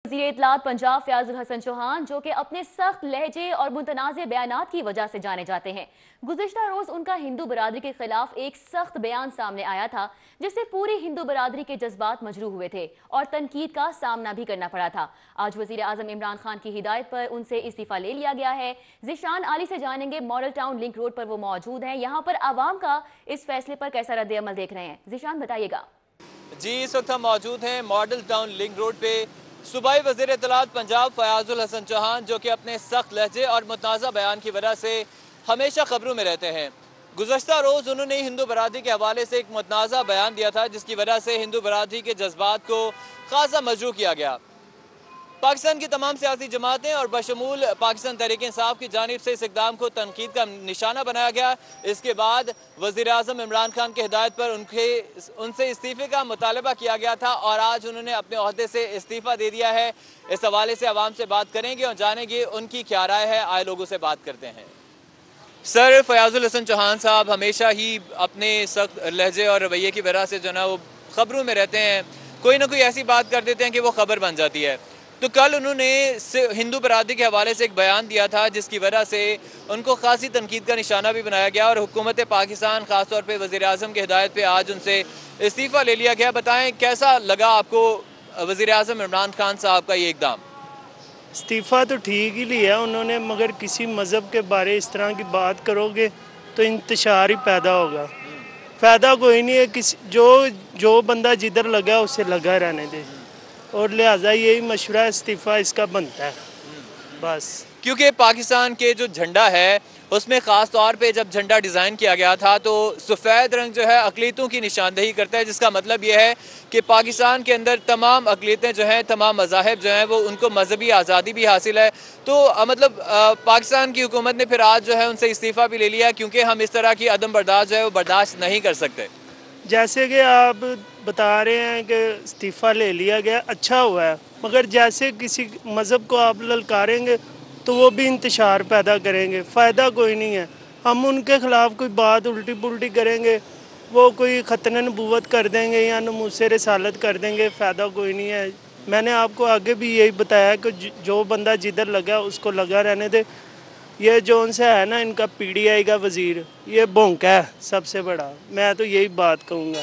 वज़ीर इत्तलात पंजाब फयाजुल हसन चौहान जो कि अपने सख्त लहजे और मुतनाज़ बयानात की वजह से जाने जाते हैं। गुज़िश्ता रोज़ उनका हिंदू बरादरी के खिलाफ एक सख्त बयान सामने आया था जिससे पूरी हिंदू बरादरी के जज्बात मजरूह हुए थे और तनकीद का सामना भी करना पड़ा था। आज वज़ीर आज़म इमरान खान की हिदायत पर उनसे इस्तीफ़ा ले लिया गया है। ज़ीशान आली से जानेंगे, मॉडल टाउन लिंक रोड पर वो मौजूद हैं। यहाँ पर आवाम का इस फैसले पर कैसा रद्द-ए-अमल देख रहे हैं, ज़ीशान बताइएगा। जी, इस वक्त हम मौजूद हैं मॉडल टाउन लिंक रोड पे। सूबाई वज़ीर इत्तलात पंजाब फयाजुल हसन चौहान जो कि अपने सख्त लहजे और मुतनाज़ा बयान की वजह से हमेशा खबरों में रहते हैं। गुज़श्ता रोज़ उन्होंने हिंदू बरादरी के हवाले से एक मुतनाज़ा बयान दिया था जिसकी वजह से हिंदू बरादरी के जज्बात को खासा मजरूह किया गया। पाकिस्तान की तमाम सियासी जमातें और बशमूल पाकिस्तान तहरीक इंसाफ की जानिब से इस इक़दाम को तनकीद का निशाना बनाया गया। इसके बाद वज़ीर आज़म इमरान खान की हिदायत पर उनसे इस्तीफ़े का मुतालबा किया गया था और आज उन्होंने अपने ओहदे से इस्तीफ़ा दे दिया है। इस हवाले से आवाम से बात करेंगे और जानेंगे उनकी क्या राय है। आए लोगों से बात करते हैं। सर, फयाजुल हसन चौहान साहब हमेशा ही अपने सख्त लहजे और रवैये की वजह से जो ना वो खबरों में रहते हैं, कोई ना कोई ऐसी बात कर देते हैं कि वो खबर बन जाती है। तो कल उन्होंने हिंदू बरादरी के हवाले से एक बयान दिया था जिसकी वजह से उनको खासी तनकीद का निशाना भी बनाया गया और हुकूमत पाकिस्तान ख़ास तौर पे वज़ीर आज़म की हिदायत पे आज उनसे इस्तीफ़ा ले लिया गया। बताएं कैसा लगा आपको वज़ीर आज़म इमरान खान साहब का ये इक़दाम? इस्तीफ़ा तो ठीक ही लिया उन्होंने, मगर किसी मज़हब के बारे इस तरह की बात करोगे तो इंतशार ही पैदा होगा। फ़ायदा कोई नहीं है। किसी जो बंदा जिधर लगा उसे लगा रहने दे और लिहाजा यही मशवरा इस्तीफ़ा इसका बनता है बस। क्योंकि पाकिस्तान के जो झंडा है उसमें ख़ास तौर पे जब झंडा डिज़ाइन किया गया था तो सफ़ेद रंग जो है अक़लियतों की निशानदेही करता है, जिसका मतलब ये है कि पाकिस्तान के अंदर तमाम अक़लियतें जो हैं, तमाम मज़ाहिब जो हैं, वो उनको मजहबी आज़ादी भी हासिल है। तो मतलब पाकिस्तान की हुकूमत ने फिर आज जो है उनसे इस्तीफ़ा भी ले लिया क्योंकि हम इस तरह की अदम बर्दाश्त जो है वो बर्दाश्त नहीं कर सकते। जैसे कि आप बता रहे हैं कि इस्तीफ़ा ले लिया गया, अच्छा हुआ है, मगर जैसे किसी मज़हब को आप ललकारेंगे तो वो भी इंतशार पैदा करेंगे। फ़ायदा कोई नहीं है। हम उनके ख़िलाफ़ कोई बात उल्टी पुल्टी करेंगे, वो कोई ख़तने नबूवत कर देंगे या नमूसे रिसालत कर देंगे, फ़ायदा कोई नहीं है। मैंने आपको आगे भी यही बताया कि जो बंदा जिधर लगा उसको लगा रहने दे। ये जो उनसे है ना, इनका PDI का वज़ीर, ये भोंका है सबसे बड़ा। मैं तो यही बात कहूँगा।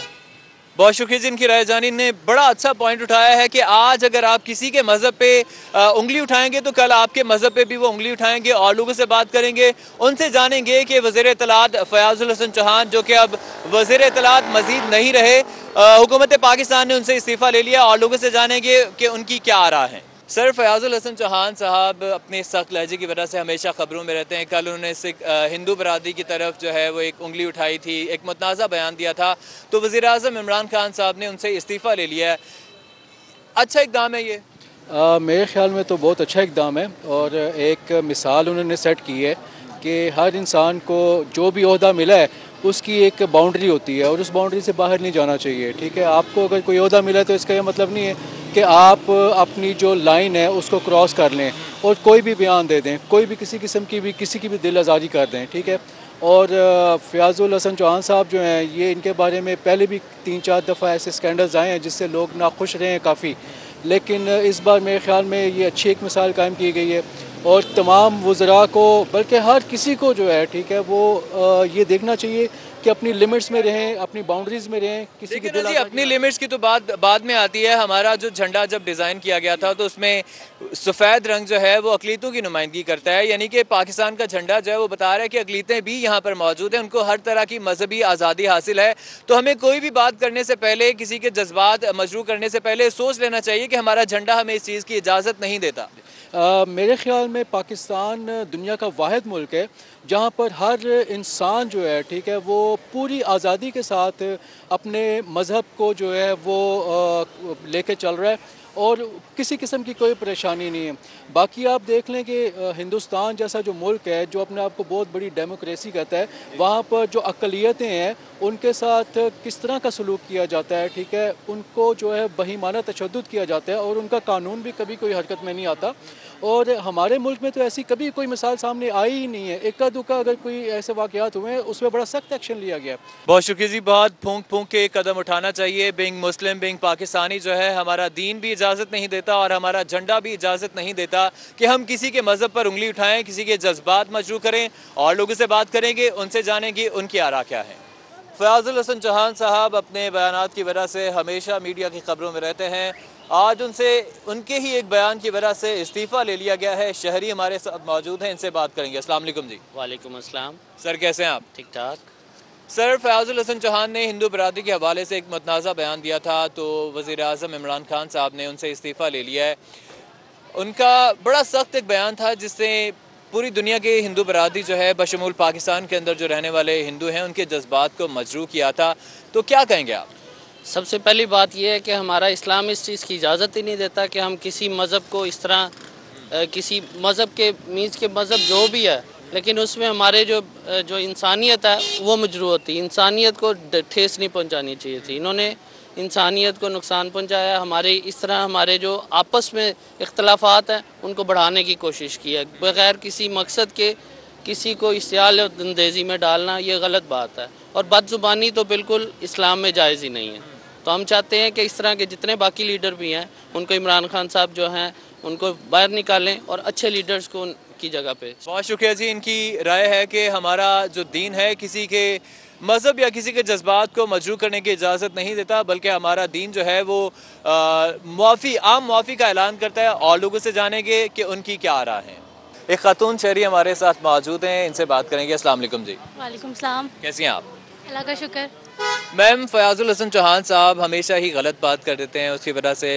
बहुत शुक्रिया जिनकी राय जानी ने बड़ा अच्छा पॉइंट उठाया है कि आज अगर आप किसी के मज़हब पे उंगली उठाएंगे तो कल आपके मज़हब पे भी वो उंगली उठाएंगे। और लोगों से बात करेंगे, उनसे जानेंगे कि वज़ीर इत्तलात फयाजुल हसन चौहान जो कि अब वज़ीर इत्तलात मज़ीद नहीं रहे, हुकूमत पाकिस्तान ने उनसे इस्तीफ़ा ले लिया, और लोगों से जानेंगे कि उनकी क्या आरा है। सर, फयाजुल हसन चौहान साहब अपने सख्त लहजे की वजह से हमेशा खबरों में रहते हैं। कल उन्होंने हिंदू बरादरी की तरफ जो है वो एक उंगली उठाई थी, एक मुतनाज़ा बयान दिया था, तो वज़ीर आज़म इमरान खान साहब ने उनसे इस्तीफ़ा ले लिया है। अच्छा इक़दाम है ये? मेरे ख़्याल में तो बहुत अच्छा इक़दाम है और एक मिसाल उन्होंने सेट की है कि हर इंसान को जो भी ओहदा मिला है उसकी एक बाउंड्री होती है और उस बाउंड्री से बाहर नहीं जाना चाहिए। ठीक है, आपको अगर कोई ओहदा मिला है तो इसका ये मतलब नहीं है कि आप अपनी जो लाइन है उसको क्रॉस कर लें और कोई भी बयान दे दें, कोई भी किसी किस्म की भी किसी की भी दिल आज़ारी कर दें। ठीक है, और फयाजुल हसन चौहान साहब जो हैं, ये इनके बारे में पहले भी 3-4 दफ़ा ऐसे स्कैंडल्स आए हैं जिससे लोग नाखुश रहे हैं काफ़ी, लेकिन इस बार मेरे ख़्याल में ये अच्छी एक मिसाल कायम की गई है और तमाम वज़रा को, बल्कि हर किसी को जो है, ठीक है, वो ये देखना चाहिए कि अपनी लिमिट्स में रहें, अपनी बाउंड्रीज़ में रहें। किसी की जी, अपनी लिमिट्स की तो बात बाद में आती है। हमारा जो झंडा जब डिज़ाइन किया गया था तो उसमें सफ़ेद रंग जो है वो अक़लियतों की नुमाइंदगी करता है, यानी कि पाकिस्तान का झंडा जो है वो बता रहा है कि अक़लियतें भी यहाँ पर मौजूद हैं, उनको हर तरह की मजहबी आज़ादी हासिल है। तो हमें कोई भी बात करने से पहले, किसी के जज्बात मजरूह करने से पहले सोच लेना चाहिए कि हमारा झंडा हमें इस चीज़ की इजाज़त नहीं देता। मेरे ख़्याल में पाकिस्तान दुनिया का वाहिद मुल्क है जहाँ पर हर इंसान जो है, ठीक है, वो पूरी आज़ादी के साथ अपने मज़हब को जो है वो लेके चल रहा है और किसी किस्म की कोई परेशानी नहीं है। बाकी आप देख लें कि हिंदुस्तान जैसा जो मुल्क है जो अपने आप को बहुत बड़ी डेमोक्रेसी कहता है, वहाँ पर जो अक़लियतें हैं उनके साथ किस तरह का सलूक किया जाता है। ठीक है, उनको जो है बहीमाना तशद्दुद किया जाता है और उनका कानून भी कभी कोई हरकत में नहीं आता। और हमारे मुल्क में तो ऐसी कभी कोई मिसाल सामने आई ही नहीं है। इक्का दुक्का अगर कोई ऐसे वाक़यात हुए हैं उसमें बड़ा सख्त एक्शन लिया गया। बहुत शुक्रिया जी, बहुत फूंक फूंक के कदम उठाना चाहिए। बिंग मुस्लिम, बिंग पाकिस्तानी जो है, हमारा दीन भी इजाज़त नहीं देता और हमारा झंडा भी इजाज़त नहीं देता कि हम किसी के मज़हब पर उंगली उठाएं, किसी के जज्बात मजरू करें। और लोगों से बात करेंगे, उनसे जानेंगे उनकी आरा क्या है। फयाजुल हसन चौहान साहब अपने बयानात की वजह से हमेशा मीडिया की खबरों में रहते हैं। आज उनके ही एक बयान की वजह से इस्तीफ़ा ले लिया गया है। शहरी हमारे साथ मौजूद हैं, इनसे बात करेंगे। अस्सलाम वालेकुम जी। वालेकुम अस्सलाम। सर कैसे हैं आप? ठीक ठाक। सर, फयाजुल हसन चौहान ने हिंदू बरादरी के हवाले से एक मुतनाज़ा बयान दिया था, तो वज़ीर आज़म इमरान खान साहब ने उनसे इस्तीफ़ा ले लिया है। उनका बड़ा सख्त एक बयान था जिससे पूरी दुनिया के हिंदू बरादरी जो है बशमूल पाकिस्तान के अंदर जो रहने वाले हिंदू हैं उनके जज्बात को मजरू किया था। तो क्या कहेंगे आप? सबसे पहली बात यह है कि हमारा इस्लाम इस चीज़ की इजाज़त ही नहीं देता कि हम किसी मज़हब को इस तरह किसी मज़हब के मीज़ के मज़हब जो भी है, लेकिन उसमें हमारे जो इंसानियत है वो मजरू होती है। इंसानियत को ठेस नहीं पहुंचानी चाहिए थी। इन्होंने इंसानियत को नुकसान पहुंचाया। हमारे इस तरह हमारे जो आपस में इख्तलाफात हैं उनको बढ़ाने की कोशिश की है बग़ैर किसी मकसद के। किसी को इस्याल अंदेज़ी में डालना ये गलत बात है और बदज़ुबानी तो बिल्कुल इस्लाम में जायज़ ही नहीं है। तो हम चाहते हैं कि इस तरह के जितने बाकी लीडर भी हैं उनको इमरान खान साहब जो हैं उनको बाहर निकालें और अच्छे लीडर्स को उनकी जगह पे। बहुत शुक्रिया जी। इनकी राय है कि हमारा जो दीन है किसी के मज़हब या किसी के जज्बात को मजरू करने की इजाज़त नहीं देता, बल्कि हमारा दीन जो है वो आम मुआफ़ी का ऐलान करता है। और लोगों से जानेंगे कि उनकी क्या राय है। एक खातून शहरी हमारे साथ मौजूद हैं, इनसे बात करेंगे। अस्सलाम वालेकुम जी। वालेकुम सलाम। कैसी हैं आप? अल्लाह का शुक्र। मैम, फयाजुल हसन चौहान साहब हमेशा ही गलत बात कर देते हैं, उसकी वजह से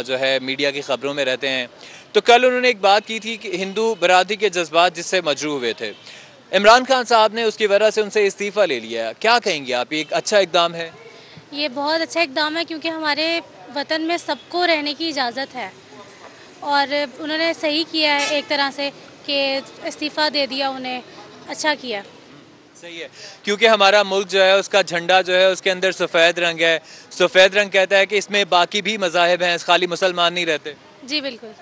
जो है मीडिया की खबरों में रहते हैं। तो कल उन्होंने एक बात की थी कि हिंदू बरादरी के जज्बात जिससे मजरू हुए थे। इमरान खान साहब ने उसकी वजह से उनसे इस्तीफ़ा ले लिया। क्या कहेंगे आप? ये एक अच्छा इकदाम है? ये बहुत अच्छा इकदाम है क्योंकि हमारे वतन में सबको रहने की इजाज़त है और उन्होंने सही किया है एक तरह से कि इस्तीफ़ा दे दिया उन्हें। अच्छा किया। सही है, क्योंकि हमारा मुल्क जो है उसका झंडा जो है उसके अंदर सफ़ेद रंग है। सफ़ेद रंग कहता है कि इसमें बाकी भी मज़ाहिब हैं, खाली मुसलमान नहीं रहते। जी बिल्कुल।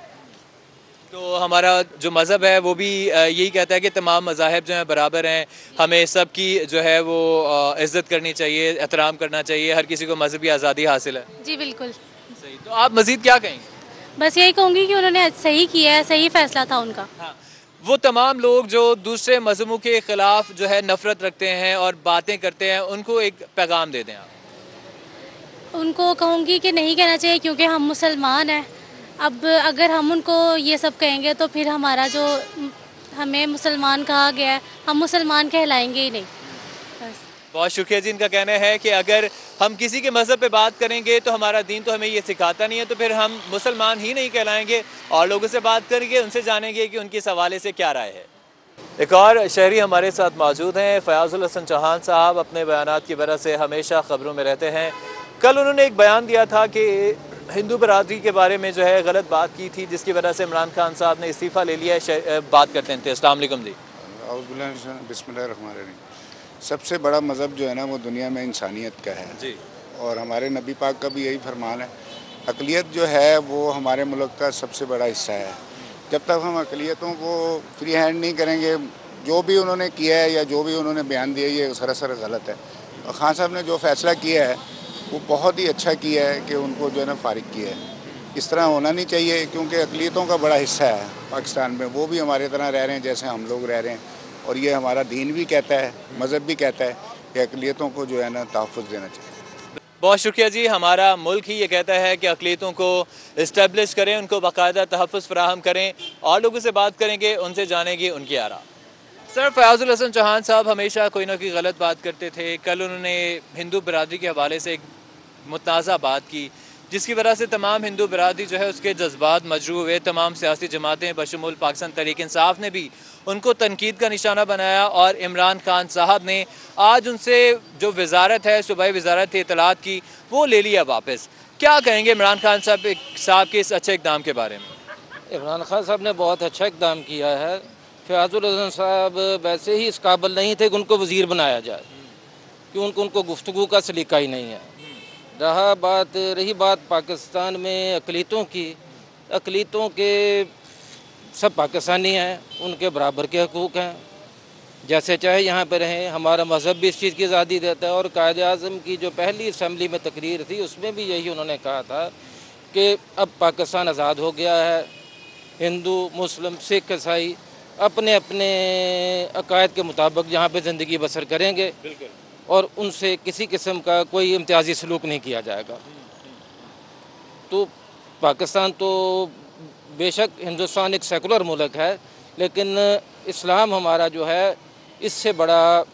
तो हमारा जो मज़हब है वो भी यही कहता है कि तमाम मज़ाहिब जो हैं बराबर हैं, हमें सब की जो है वो इज़्ज़त करनी चाहिए, एहतराम करना चाहिए, हर किसी को मज़हबी आज़ादी हासिल है। जी बिल्कुल। सही। तो आप मज़ीद क्या कहेंगे? बस यही कहूँगी कि उन्होंने सही किया है, सही फ़ैसला था उनका। हाँ, वो तमाम लोग जो दूसरे मज़हबों के ख़िलाफ़ जो है नफ़रत रखते हैं और बातें करते हैं, उनको एक पैगाम दे दें आप। उनको कहूँगी कि नहीं कहना चाहिए क्योंकि हम मुसलमान हैं। अब अगर हम उनको ये सब कहेंगे तो फिर हमारा जो हमें मुसलमान कहा गया है हम मुसलमान कहलाएंगे ही नहीं। बस। बहुत शुक्रिया जी। इनका कहना है कि अगर हम किसी के मज़हब पे बात करेंगे तो हमारा दीन तो हमें ये सिखाता नहीं है, तो फिर हम मुसलमान ही नहीं कहलाएंगे। और लोगों से बात करेंगे, उनसे जानेंगे कि उनके इस हवाले से क्या राय है। एक और शहरी हमारे साथ मौजूद हैं। फयाजुल हसन चौहान साहब अपने बयानात की वजह से हमेशा खबरों में रहते हैं। कल उन्होंने एक बयान दिया था कि हिंदू बरादरी के बारे में जो है गलत बात की थी, जिसकी वजह से इमरान खान साहब ने इस्तीफ़ा ले लिया है। बात करते हैं। अस्सलाम वालेकुम जी। बिस्मिल्लाहिर्रहमानिर्रहीम। सबसे बड़ा मज़हब जो है ना वो दुनिया में इंसानियत का है जी। और हमारे नबी पाक का भी यही फरमान है। अक़लियत जो है वो हमारे मुल्क का सबसे बड़ा हिस्सा है। जब तक हम अक़लियतों को फ्री हैंड नहीं करेंगे, जो भी उन्होंने किया है या जो भी उन्होंने बयान दिया ये सरासर गलत है। और ख़ान साहब ने जो फ़ैसला किया है वो बहुत ही अच्छा किया है कि उनको जो है ना फ़ारिग किया है। इस तरह होना नहीं चाहिए क्योंकि अक़लियतों का बड़ा हिस्सा है पाकिस्तान में, वो भी हमारे तरह रह रहे हैं जैसे हम लोग रह रहे हैं। और ये हमारा दीन भी कहता है, मज़हब भी कहता है कि अक़लियतों को जो है ना तहफ़्फ़ुज़ देना चाहिए। बहुत शुक्रिया जी। हमारा मुल्क ही ये कहता है कि अक़लियतों को इस्टेब्लिश करें, उनको बाकायदा तहफ़्फ़ुज़ फ़राहम करें। और लोगों से बात करेंगे, उनसे जानेंगे उनकी आरा। सर, फयाजुल हसन चौहान साहब हमेशा कोई ना कोई गलत बात करते थे। कल उन्होंने हिंदू बरादरी के हवाले से एक मुतनाज़ा बात की, जिसकी वजह से तमाम हिंदू बरादरी जो है उसके जज्बात मजरू हुए। तमाम सियासी जमातें बशमूल पाकिस्तान तहरीक इंसाफ ने भी उनको तनकीद का निशाना बनाया। और इमरान खान साहब ने आज उनसे जो वजारत है, सूबाई वजारत इत्तलात की, वो ले लिया वापस। क्या कहेंगे इमरान खान साहब के इस अच्छे इक़दाम के बारे में? इमरान खान साहब ने बहुत अच्छा इक़दाम किया है। फयाजुल हसन साहब वैसे ही इस काबिल नहीं थे कि उनको वज़ीर बनाया जाए, क्योंकि उनको गुफ्तगू का सलीका ही नहीं है। रही बात पाकिस्तान में अक़लियतों की, अक़लियतों के सब पाकिस्तानी हैं, उनके बराबर के हकूक़ हैं, जैसे चाहे यहाँ पर रहें। हमारा मज़हब भी इस चीज़ की आज़ादी देता है। और कायद-ए-आज़म की जो पहली असम्बली में तकरीर थी उसमें भी यही उन्होंने कहा था कि अब पाकिस्तान आज़ाद हो गया है, हिंदू मुस्लिम सिख ईसाई अपने अपने अकायद के मुताबिक यहाँ पे ज़िंदगी बसर करेंगे और उनसे किसी किस्म का कोई इम्तियाजी सलूक नहीं किया जाएगा। तो पाकिस्तान तो बेशक हिंदुस्तान एक सेकुलर मुल्क है, लेकिन इस्लाम हमारा जो है इससे बड़ा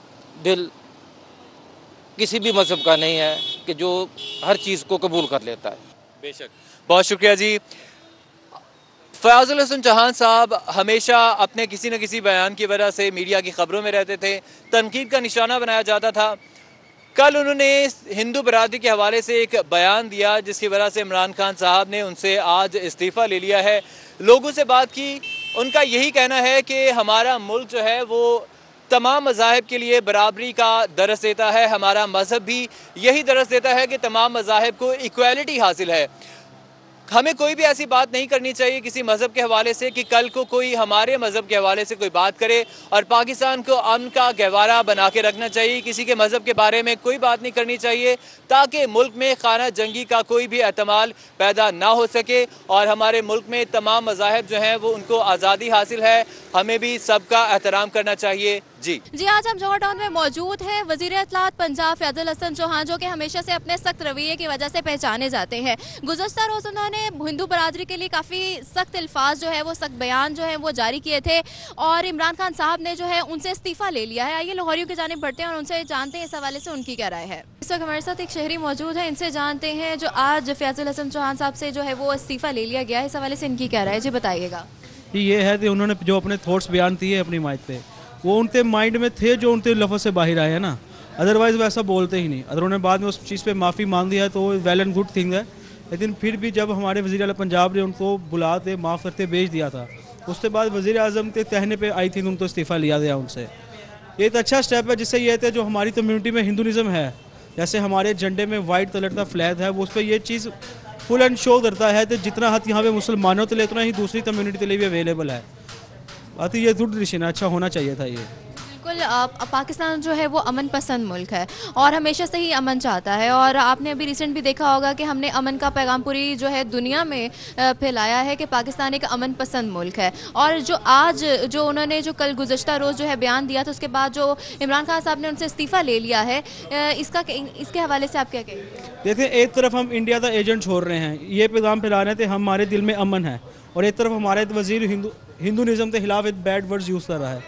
दिल किसी भी मज़हब का नहीं है कि जो हर चीज़ को कबूल कर लेता है। बेशक, बहुत शुक्रिया जी। फयाजुल हसन चौहान साहब हमेशा अपने किसी न किसी बयान की वजह से मीडिया की खबरों में रहते थे, तनकीद का निशाना बनाया जाता था। कल उन्होंने हिंदू बरादरी के हवाले से एक बयान दिया जिसकी वजह से इमरान खान साहब ने उनसे आज इस्तीफ़ा ले लिया है। लोगों से बात की, उनका यही कहना है कि हमारा मुल्क जो है वो तमाम मज़ाहिब के लिए बराबरी का दरस देता है, हमारा मज़हब भी यही दरस देता है कि तमाम मज़ाहिब को इक्वालिटी हासिल है। हमें कोई भी ऐसी बात नहीं करनी चाहिए किसी मज़हब के हवाले से कि कल को कोई हमारे मज़हब के हवाले से कोई बात करे, और पाकिस्तान को अमन का गहवारा बना के रखना चाहिए। किसी के मज़हब के बारे में कोई बात नहीं करनी चाहिए ताकि मुल्क में खाना जंगी का कोई भी एहतमाल पैदा ना हो सके, और हमारे मुल्क में तमाम मज़ाहिब जो हैं वो उनको आज़ादी हासिल है, हमें भी सबका एहतराम करना चाहिए। जी, आज हम जौहर टाउन में मौजूद हैं। वज़ीर इत्तलात पंजाब फयाजुल हसन चौहान, जो कि हमेशा से अपने सख्त रवैये की वजह से पहचाने जाते हैं, गुज़श्ता रोज़ उन्होंने हिंदू बरादरी के लिए काफ़ी सख्त अल्फाज जो है वो सख्त बयान जो है वो जारी किए थे, और इमरान खान साहब ने जो है उनसे इस्तीफ़ा ले लिया है। आइए लाहौरियों की जानिब बढ़ते हैं और उनसे जानते हैं इस हवाले से उनकी क्या राय है। इस वक्त हमारे साथ एक शहरी मौजूद है, इनसे जानते हैं जो आज फयाजुल हसन चौहान साहब से जो है वो इस्तीफ़ा ले लिया गया है, इस हवाले से इनकी क्या राय है, जी बताइएगा। ये है कि उन्होंने जो अपने थॉट्स बयान दिए अपनी माइंड पे, वो उनके माइंड में थे जो उनके लफ्ज़ से बाहर आए हैं ना, अदरवाइज़ वैसा बोलते ही नहीं। अगर उन्होंने बाद में उस चीज़ पे माफ़ी मांग दिया है तो वेल एंड गुड थिंग है, लेकिन फिर भी जब हमारे वज़ीर आला पंजाब ने उनको बुलाते माफ़ करते भेज दिया था, उसके बाद वज़ीर आज़म के कहने पे आई थी उनको इस्तीफ़ा लिया गया उनसे। ये एक अच्छा स्टेप है, जिससे ये थे जो हमारी कम्यूनिटी में हिंदुज़म है, जैसे हमारे झंडे में वाइट कलर का फ्लैग है, वो उस पर ये चीज़ फुल एंड शो करता है कि जितना हद यहाँ पे मुसलमानों के लिए उतना ही दूसरी कम्यूनिटी के लिए भी अवेलेबल है। बात ये गुड डिसीजन है, अच्छा होना चाहिए था ये। बिल्कुल, पाकिस्तान जो है वो अमन पसंद मुल्क है और हमेशा से ही अमन चाहता है, और आपने अभी रिसेंट भी देखा होगा कि हमने अमन का पैगाम पूरी जो है दुनिया में फैलाया है कि पाकिस्तान एक अमन पसंद मुल्क है। और जो आज जो उन्होंने जो कल गुज़श्ता रोज़ जो है बयान दिया था, उसके बाद जो इमरान खान साहब ने उनसे इस्तीफ़ा ले लिया है, इसके हवाले से आप क्या कहेंगे? देखिए, एक तरफ हम इंडिया का एजेंट छोड़ रहे हैं, ये पैगाम फैला रहे थे हमारे दिल में अमन है, और एक तरफ हमारे वज़ीर हिंदुज़म के खिलाफ एक बैड वर्ड्स यूज़ कर रहा है,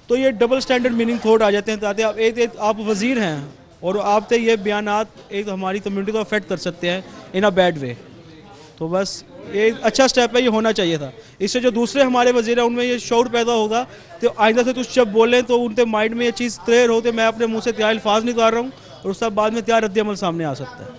तो ये डबल स्टैंडर्ड मीनिंग थॉट आ जाते हैं। ताकि आप वज़ीर हैं और आपके ये बयानात एक हमारी कम्युनिटी को अफेक्ट कर सकते हैं इन अ बैड वे। तो बस ये अच्छा स्टेप है, ये होना चाहिए था। इससे जो दूसरे हमारे वज़ीर हैं उनमें ये शौर पैदा होगा, तो आइंदा से कुछ जब बोलें तो उनके माइंड में ये चीज़ क्लियर हो कि मैं अपने मुँह से क्या अल्फाज निकाल रहा हूँ, और उसके बाद में क्या रद्द-ए-अमल सामने आ सकता है।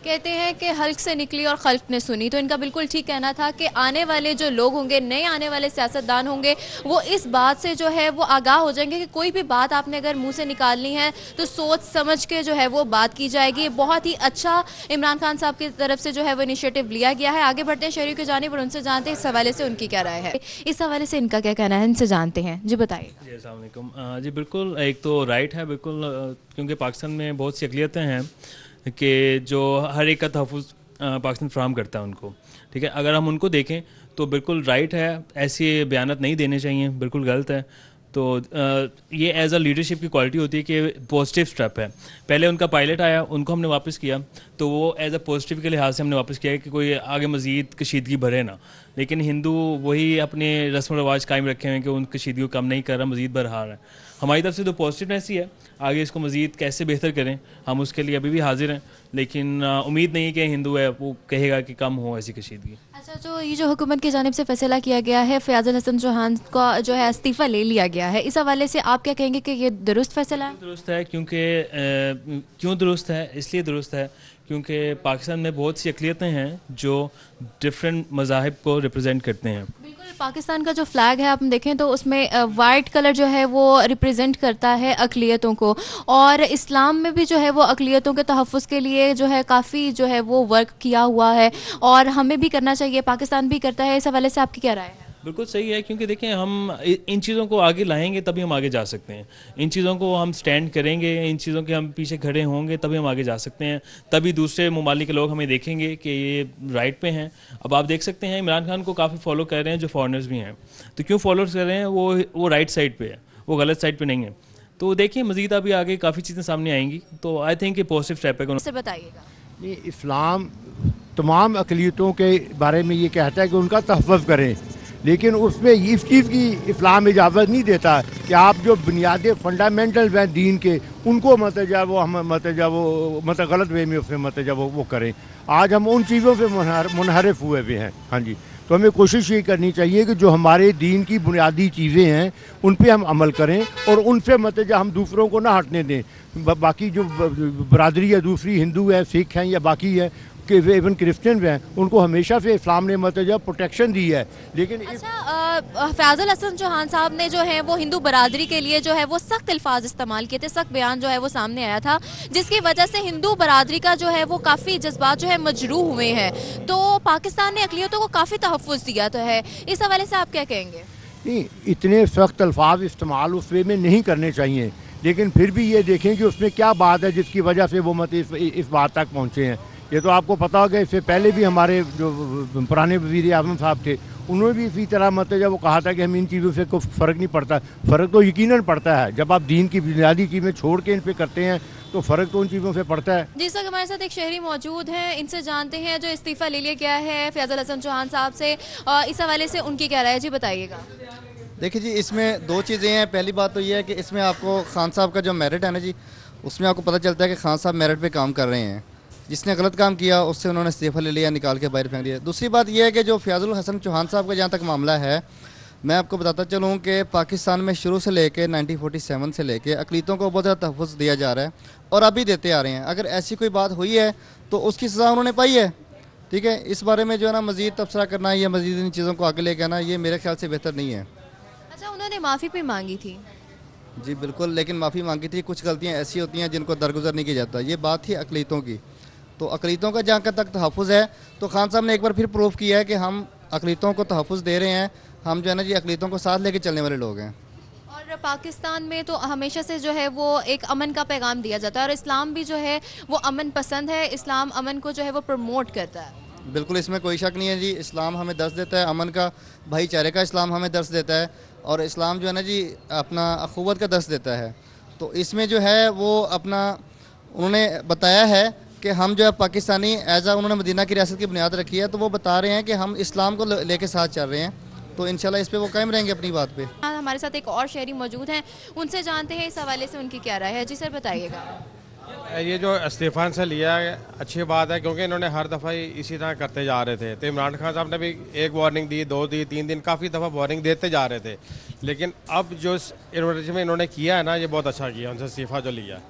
कहते हैं कि हल्क से निकली और खल्क ने सुनी, तो इनका बिल्कुल ठीक कहना था कि आने वाले जो लोग होंगे, नए आने वाले सियासतदान होंगे, वो इस बात से जो है वो आगाह हो जाएंगे कि कोई भी बात आपने अगर मुंह से निकालनी है तो सोच समझ के जो है वो बात की जाएगी। बहुत ही अच्छा इमरान खान साहब की तरफ से जो है वो इनिशिएटिव लिया गया है। आगे बढ़ते हैं शहरियों की जानिब और उनसे जानते हैं इस हवाले से उनकी क्या राय है, इस हवाले से इनका क्या कहना है, इनसे जानते हैं। जी बताइए। जी अस्सलाम वालेकुम। जी बिल्कुल, एक तो राइट है बिल्कुल, क्योंकि पाकिस्तान में बहुत सी अक़लियतें हैं कि जो हर एक का तहफ़्फ़ुज़ पाकिस्तान फ्राहम करता है उनको, ठीक है। अगर हम उनको देखें तो बिल्कुल राइट है, ऐसे बयानात नहीं देने चाहिए, बिल्कुल गलत है। तो ये एज अ लीडरशिप की क्वालिटी होती है कि पॉजिटिव स्टेप है। पहले उनका पायलट आया, उनको हमने वापस किया, तो वो एज अ पॉजिटिव के लिहाज से हमने वापस किया कि कोई आगे मज़ीद कशीदगी भरे ना। लेकिन हिंदू वही अपने रस्म व रवाज कायम रखे हैं कि उन कशीदगी को कम नहीं कर रहा, मज़ीद बढ़ा रहा है। हमारी तरफ से तो पॉजिटिवनेस ही है, आगे इसको मज़ीद कैसे बेहतर करें हम उसके लिए अभी भी हाजिर हैं, लेकिन उम्मीद नहीं कि हिंदू है वो कहेगा कि कम हो ऐसी कशीदगी। अच्छा, जो ये जो हुकूमत की जानिब से फैसला किया गया है, फयाजुल हसन चौहान का जो है इस्तीफ़ा ले लिया गया है, इस हवाले से आप क्या कहेंगे कि ये दुरुस्त फैसला है? दुरुस्त है, क्योंकि क्यों दुरुस्त है? इसलिए दुरुस्त है क्योंकि पाकिस्तान में बहुत सी अक़लियतें हैं जो डिफरेंट मज़ाहिब को रिप्रेजेंट करते हैं। बिल्कुल, पाकिस्तान का जो फ्लैग है आप देखें तो उसमें वाइट कलर जो है वो रिप्रेजेंट करता है अक़लियतों को, और इस्लाम में भी जो है वो अक़लियतों के तहफ़्फ़ुज़ के लिए जो है काफ़ी जो है वो वर्क किया हुआ है, और हमें भी करना चाहिए, पाकिस्तान भी करता है। इस हवाले से आपकी क्या राय है? बिल्कुल सही है, क्योंकि देखें हम इन चीज़ों को आगे लाएंगे तभी हम आगे जा सकते हैं। इन चीज़ों को हम स्टैंड करेंगे, इन चीज़ों के हम पीछे खड़े होंगे तभी हम आगे जा सकते हैं। तभी दूसरे ममालिक के लोग हमें देखेंगे कि ये राइट पे हैं। अब आप देख सकते हैं इमरान खान को काफ़ी फॉलो कर रहे हैं जो फॉरेनर्स भी हैं। तो क्यों फॉलो कर रहे हैं? वो राइट साइड पर है, वो गलत साइड पर नहीं है। तो देखिए मज़ीद अभी आगे काफ़ी चीज़ें सामने आएंगी, तो आई थिंक ये पॉजिटिव स्टेप है। उससे बताइएगा। नहीं, इस्लाम तमाम अक़लियतों के बारे में ये कहता है कि उनका तहफ़्फ़ुज़ करें, लेकिन उसमें इस चीज़ की इस्लाम इजाज़त नहीं देता कि आप जो बुनियादी फंडामेंटल हैं दीन के, उनको मतलब गलत वे में उसमें वो करें। आज हम उन चीज़ों से मुनहरफ हुए हुए हैं। हाँ जी, तो हमें कोशिश ये करनी चाहिए कि जो हमारे दीन की बुनियादी चीज़ें हैं उन पे हम अमल करें और उनसे हम दूसरों को ना हटने दें। बाकी जो बरादरी है दूसरी, हिंदू है, सिख हैं या बाकी है कि इवन क्रिश्चियन हैं, उनको हमेशा से इस्लाम ने प्रोटेक्शन दी है। लेकिन अच्छा, फयाजुल हसन चौहान साहब ने जो है वो हिंदू बरादरी के लिए जो है वो सख्त अल्फाज इस्तेमाल किए थे, सख्त बयान जो है वो सामने आया था, जिसकी वजह से हिंदू बरादरी का जो है वो काफ़ी जज्बात जो है मजरूह हुए हैं। तो पाकिस्तान ने अक़लियतों को काफ़ी तहफ़्फ़ुज़ दिया तो है, इस हवाले से आप क्या कहेंगे? नहीं, इतने सख्त अल्फाज इस्तेमाल उस वे में नहीं करने चाहिए, लेकिन फिर भी ये देखें कि उसमें क्या बात है जिसकी वजह से वो इस बात तक पहुँचे हैं। ये तो आपको पता होगा, इससे पहले भी हमारे जो पुराने वज़ीर आज़म साहब थे उन्होंने भी इसी तरह वो कहा था कि हम इन चीज़ों से कोई फ़र्क नहीं पड़ता। फ़र्क तो यकीनन पड़ता है, जब आप दीन की बुनियादी चीज़ें छोड़ के इन पे करते हैं तो फ़र्क तो उन चीज़ों से पड़ता है। जी सर, हमारे साथ एक शहरी मौजूद हैं, इनसे जानते हैं जो इस्तीफ़ा ले लिया गया है फयाजुल हसन चौहान साहब से, इस हवाले से उनकी क्या राय है, जी बताइएगा। देखिए जी, इसमें दो चीज़ें हैं। पहली बात तो ये है कि इसमें आपको खान साहब का जो मेरिट है ना जी, उसमें आपको पता चलता है कि खान साहब मेरिट पे काम कर रहे हैं। जिसने गलत काम किया उससे उन्होंने इस्तीफ़ा ले लिया, निकाल के बाहर फेंक दिया। दूसरी बात यह है कि जो फयाजुल हसन चौहान साहब का जहाँ तक मामला है, मैं आपको बताता चलूँ कि पाकिस्तान में शुरू से लेके 1947 से लेके अक़लियतों को बहुत ज़्यादा तहफ़्फ़ुज़ दिया जा रहा है और अभी देते आ रहे हैं। अगर ऐसी कोई बात हुई है तो उसकी सज़ा उन्होंने पाई है, ठीक है। इस बारे में जो है ना मज़ीद तबसरा करना या मज़ीद इन चीज़ों को आगे लेके आना, ये मेरे ख्याल से बेहतर नहीं है। अच्छा, उन्होंने माफ़ी भी मांगी थी? जी बिल्कुल, लेकिन माफ़ी मांगी थी। कुछ गलतियाँ ऐसी होती हैं जिनको दरगुजर नहीं किया जाता। ये बात थी अक़लियतों की, तो अक़लियतों का जहाँ तक तहफ़्फ़ुज़ है तो खान साहब ने एक बार फिर प्रूव किया है कि हम अक़लियतों को तहफ़्फ़ुज़ दे रहे हैं। हम जो है ना जी अक़लियतों को साथ लेके चलने वाले लोग हैं। और पाकिस्तान में तो हमेशा से जो है वो एक अमन का पैगाम दिया जाता है और इस्लाम भी जो है वो अमन पसंद है, इस्लाम अमन को जो है वो प्रमोट करता है। बिल्कुल, इसमें कोई शक नहीं है जी। इस्लाम हमें दर्स देता है अमन का, भाईचारे का इस्लाम हमें दर्स देता है और इस्लाम जो है ना जी अपना अखुवत का दर्स देता है। तो इसमें जो है वो अपना उन्होंने बताया है कि हम जो है पाकिस्तानी एज़ उन्होंने मदीना की रियासत की बुनियाद रखी है, तो वो बता रहे हैं कि हम इस्लाम को लेके साथ चल रहे हैं, तो इंशाल्लाह इस पे वो कायम रहेंगे अपनी बात पे। हमारे साथ एक और शहरी मौजूद हैं, उनसे जानते हैं इस हवाले से उनकी क्या राय है। जी सर बताइएगा। ये जो इस्तीफ़ा से लिया है अच्छी बात है, क्योंकि इन्होंने हर दफ़ा ही इसी तरह करते जा रहे थे। तो इमरान खान साहब ने भी एक वार्निंग दी, 2 दी, 3 दिन, काफ़ी दफ़ा वार्निंग देते जा रहे थे। लेकिन अब जो इन्होंने किया है ना, ये बहुत अच्छा किया, उनसे इस्तीफ़ा जो लिया।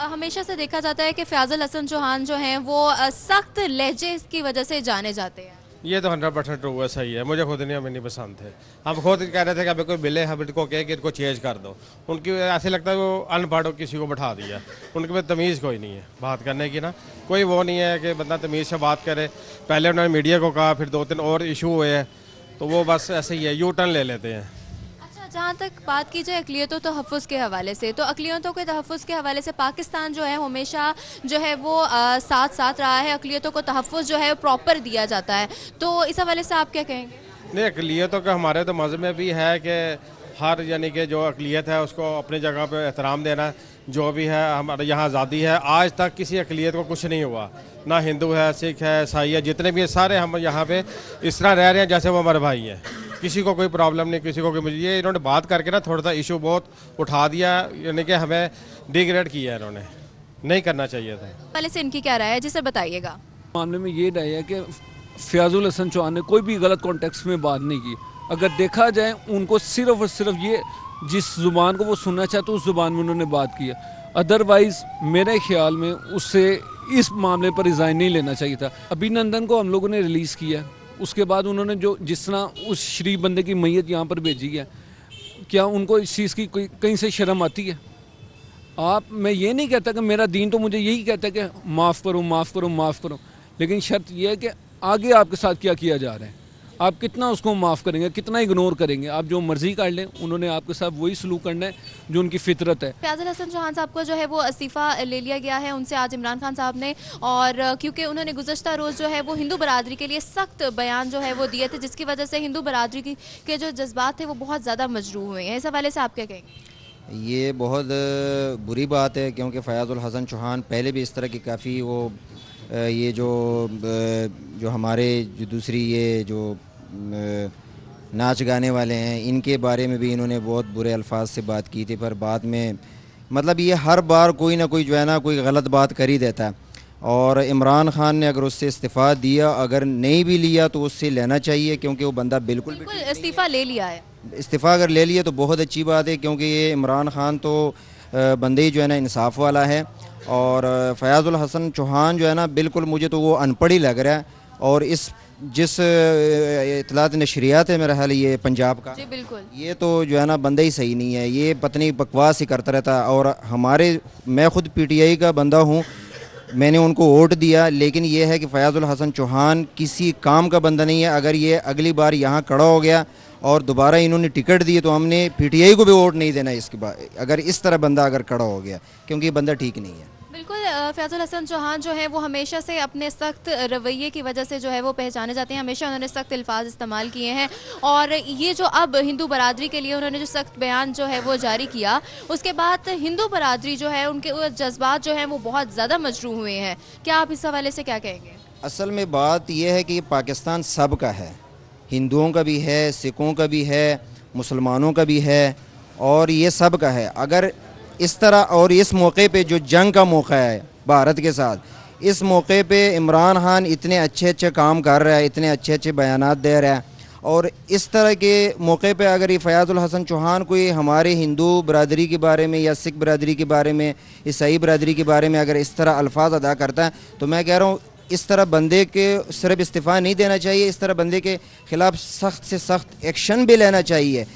हमेशा से देखा जाता है कि फयाजुल हसन चौहान जो हैं वो सख्त लहजे की वजह से जाने जाते हैं। ये तो 100% ट्रू है, सही है। मुझे खुद नहीं पसंद थे। हम खुद कह रहे थे कि अभी कोई मिले हम इनको कहे कि इनको चेंज कर दो। उनकी ऐसे लगता है वो अनपढ़ किसी को बैठा दिया। उनके में तमीज़ कोई नहीं है बात करने की ना, कोई वो नहीं है कि बंदा तमीज़ से बात करे। पहले उन्होंने मीडिया को कहा, फिर 2-3 और इशू हुए हैं, तो वो बस ऐसे ही है, यू टर्न ले लेते हैं। जहाँ तक बात की जाए अक़लियतों तहफ़्फ़ुज़ के हवाले से, तो अक़लियतों के तहफ़्फ़ुज़ के हवाले से पाकिस्तान जो है हमेशा जो है वो साथ साथ रहा है। अक़लियतों को तहफ़्फ़ुज़ जो है प्रॉपर दिया जाता है, तो इस हवाले से आप क्या कहेंगे? नहीं, अक़लियतों का हमारे तो मज़हब में भी है कि हर यानी कि जो अक़लियत है उसको अपनी जगह पे एहतराम देना। जो भी है हमारे यहाँ आज़ादी है, आज तक किसी अक़लियत को कुछ नहीं हुआ, ना हिंदू है, सिख है, ईसाई है, जितने भी हैं सारे हम यहाँ पे इस तरह रह रहे हैं जैसे वो हमारे भाई हैं। किसी को कोई प्रॉब्लम नहीं, किसी को कोई। ये इन्होंने बात करके ना थोड़ा सा इशू बहुत उठा दिया, यानी कि हमें डिग्रेड किया, इन्होंने नहीं करना चाहिए था। पहले से इनकी क्या राय है, जिसे बताइएगा। मामले में ये राय है कि फयाजुल हसन चौहान ने कोई भी गलत कॉन्टेक्स्ट में बात नहीं की। अगर देखा जाए उनको सिर्फ और सिर्फ ये जिस ज़ुबान को वो सुनना चाहते उस ज़ुबान में उन्होंने बात की है। अदरवाइज़ मेरे ख्याल में उससे इस मामले पर रिज़ाइन नहीं लेना चाहिए था। अभिनंदन को हम लोगों ने रिलीज़ किया, उसके बाद उन्होंने जो जिस तरह उस शरीफ बंदे की मैयत यहाँ पर भेजी है, क्या उनको इस चीज़ की कोई कहीं से शर्म आती है? मैं ये नहीं कहता कि मेरा दीन तो मुझे यही कहता है कि माफ़ करो, माफ़ करो, माफ़ करो, लेकिन शर्त यह है कि आगे आपके साथ क्या किया जा रहा है। आप कितना उसको माफ़ करेंगे, कितना इग्नोर करेंगे? आप जो मर्ज़ी कर लें, उन्होंने आपके साथ वही सलूक करना है जो उनकी फितरत है। फयाजुल हसन चौहान साहब को जो है वो इस्तीफ़ा ले लिया गया है उनसे आज इमरान खान साहब ने, और क्योंकि उन्होंने गुज़श्ता रोज़ जो है वो हिंदू बरादरी के लिए सख्त बयान जो है वो दिए थे, जिसकी वजह से हिंदू बरादरी के जो जज्बात थे वो बहुत ज़्यादा मजरूह हुए हैं। इस हवाले से आप क्या कहेंगे? ये बहुत बुरी बात है, क्योंकि फयाजुल हसन चौहान पहले भी इस तरह की काफ़ी वो ये जो हमारे जो दूसरी ये जो नाच गाने वाले हैं, इनके बारे में भी इन्होंने बहुत बुरे अल्फाज से बात की थी, पर बाद में मतलब ये हर बार कोई ना कोई जो है ना कोई गलत बात कर ही देता है। और इमरान खान ने अगर उससे इस्तीफ़ा दिया, अगर नहीं भी लिया तो उससे लेना चाहिए, क्योंकि वो बंदा बिल्कुल इस्तीफ़ा ले लिया है। इस्तीफ़ा अगर ले लिया तो बहुत अच्छी बात है, क्योंकि ये इमरान खान तो बंदे ही जो है ना इंसाफ वाला है, और फयाजुल हसन चौहान जो है ना बिल्कुल मुझे तो वो अनपढ़ ही लग रहा है। और इस जिस इतलात नशरियात है मेरा ख्याल ये पंजाब का, जी बिल्कुल, ये तो जो है ना बंदा ही सही नहीं है, ये पत्नी बकवास ही करता रहता है। और मैं खुद PTI का बंदा हूँ, मैंने उनको वोट दिया, लेकिन ये है कि फयाजुल हसन चौहान किसी काम का बंदा नहीं है। अगर ये अगली बार यहाँ खड़ा हो गया और दोबारा इन्होंने टिकट दी तो हमने PTI को भी वोट नहीं देना इसके बाद, अगर इस तरह बंदा अगर खड़ा हो गया, क्योंकि ये बंदा ठीक नहीं है। बिल्कुल, फयाजुल हसन चौहान जो है वो हमेशा से अपने सख्त रवैये की वजह से जो है वो पहचाने जाते हैं। हमेशा उन्होंने सख्त अल्फाज इस्तेमाल किए हैं, और ये जो अब हिंदू बरादरी के लिए उन्होंने जो सख्त बयान जो है वो जारी किया, उसके बाद हिंदू बरादरी जो है उनके जज्बात जो हैं वो बहुत ज़्यादा मजरूह हुए हैं। क्या आप इस हवाले से क्या कहेंगे? असल में बात यह है कि पाकिस्तान सब का है, हिंदुओं का भी है, सिखों का भी है, मुसलमानों का भी है, और ये सब का है। अगर इस तरह, और इस मौके पे जो जंग का मौका है भारत के साथ, इस मौके पे इमरान खान इतने अच्छे काम कर रहा है, इतने अच्छे बयानात दे रहा है, और इस तरह के मौके पे अगर ये फयाजुल हसन चौहान कोई हमारे हिंदू बरादरी के बारे में या सिख बरादरी के बारे में, ईसाई बरादरी के बारे में अगर इस तरह अल्फाज अदा करता है, तो मैं कह रहा हूँ इस तरह बंदे के सिर्फ इस्तीफ़ा नहीं देना चाहिए, इस तरह बंदे के ख़िलाफ़ सख्त से सख्त एक्शन भी लेना चाहिए।